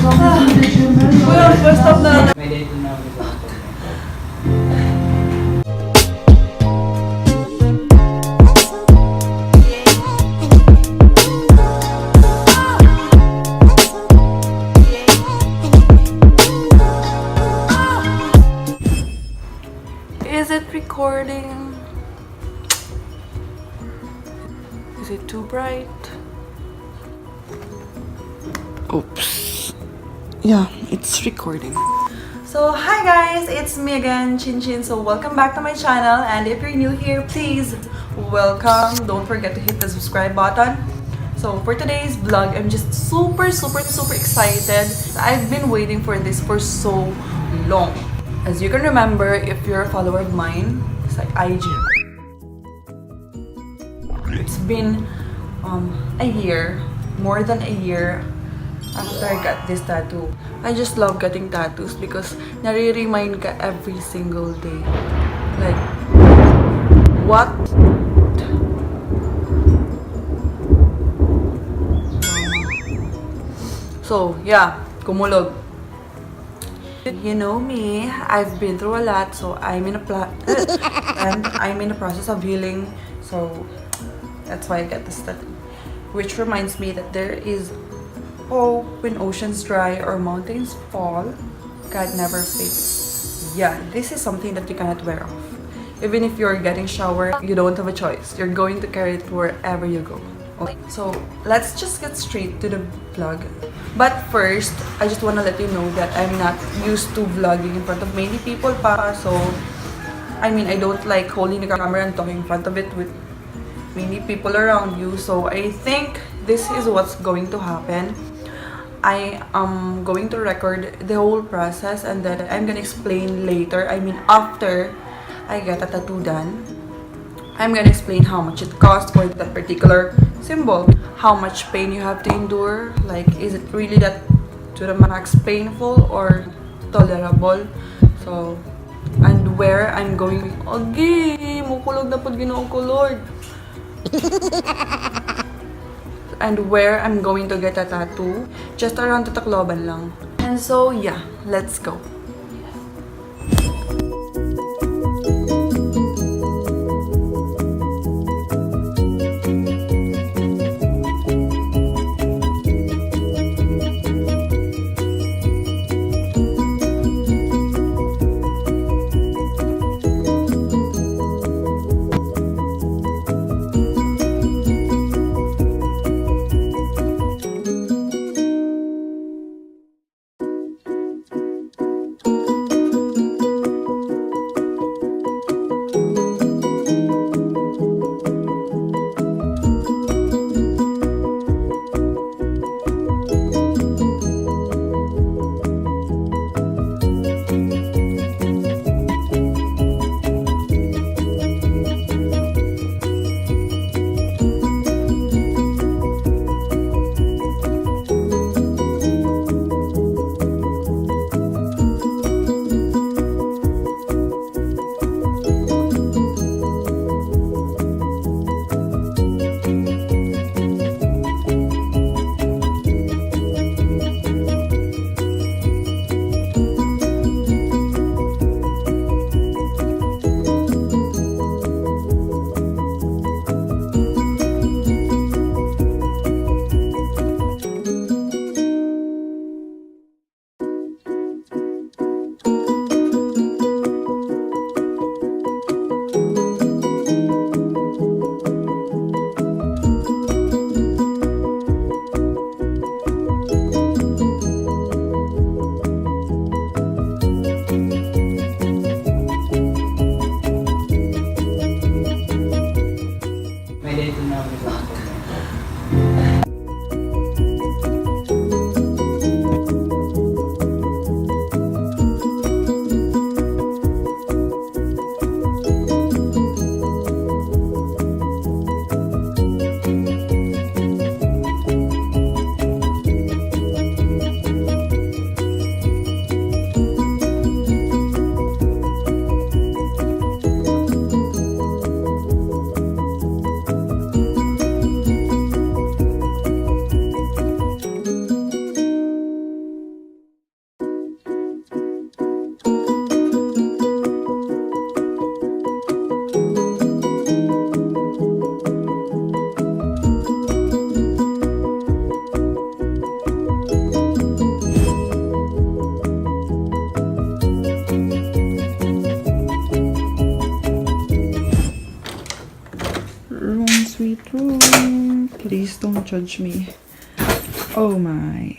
Kuya, first stop na lang. May date na ako. Is it recording? Is it too bright? Oops. Yeah, it's recording. So, hi guys! It's me again, Chin. So, welcome back to my channel. And if you're new here, please welcome. Don't forget to hit the subscribe button. So, for today's vlog, I'm just super excited. I've been waiting for this for so long. As you can remember, if you're a follower of mine, it's like IG. It's been a year, more than a year after I got this tattoo. I just love getting tattoos because nare-remind ka every single day. Like, what? So, yeah, kumulog. You know me, I've been through a lot, so I'm in a process of healing. So that's why I get this tattoo. Which reminds me that there is hope when oceans dry or mountains fall. God never fails. Yeah, this is something that you cannot wear off. Even if you're getting showered, you don't have a choice. You're going to carry it wherever you go. Okay, so let's just get straight to the vlog. But first, I just want to let you know that I'm not used to vlogging in front of many people pa. So, I mean, I don't like holding the camera and talking in front of it with many people around you. So, I think this is what's going to happen. I am going to record the whole process and then I'm gonna explain later. I mean, after I get a tattoo done, I'm gonna explain how much it costs for that particular symbol, how much pain you have to endure, like is it really that to the max painful or tolerable. So, and where I'm going, okay, mukulog na pod Ginoo ko, Lord. And where I'm going to get a tattoo, just around the Tacloban lang. And so yeah, let's go. Please don't judge me. Oh my.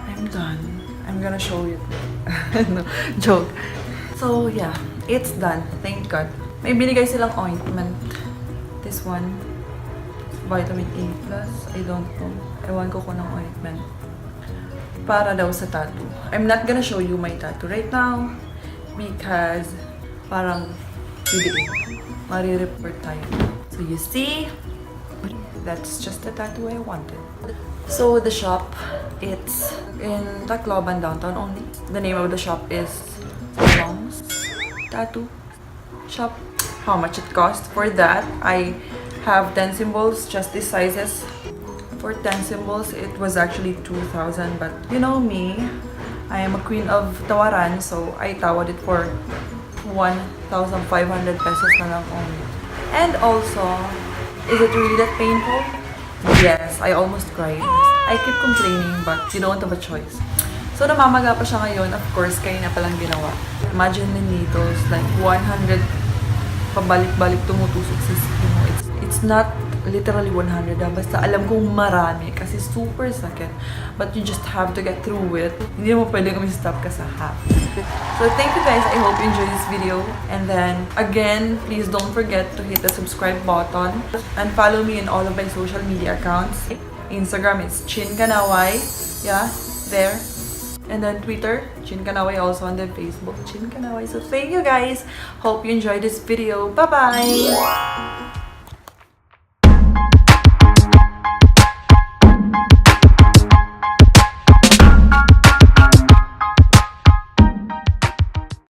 I'm done. I'm gonna show you. No, joke. So yeah, it's done. Thank God. May binigay silang ointment. This one, vitamin A plus. I don't know. Ewan ko ng ointment. Para daw sa tattoo. I'm not gonna show you my tattoo right now because parang mari-report tayo. So you see, that's just the tattoo I wanted. So the shop, it's in Tacloban downtown only. The name of the shop is Long's Tattoo Shop. How much it cost? For that, I have 10 symbols, just these sizes. For 10 symbols, it was actually 2,000, but you know me, I am a queen of tawaran, so I tawad it for 1,500 pesos na lang only. And also, is it really that painful? Yes, I almost cried. I keep complaining, but you don't have a choice. So, namamaga pa siya ngayon. Of course, kanina pa lang ginawa. Imagine the needles, like 100 pabalik-balik tumutusok sa skin mo. It's not literally 100, basta alam kong marami kasi super sakit. But you just have to get through it. Hindi mo pwedeng stop ka sa half. So thank you guys. I hope you enjoyed this video. And then, again, please don't forget to hit the subscribe button and follow me in all of my social media accounts. Instagram is Canaway. Yeah, there. And then Twitter, Canaway, also on the Facebook, Canaway. So thank you guys. Hope you enjoyed this video. Bye-bye!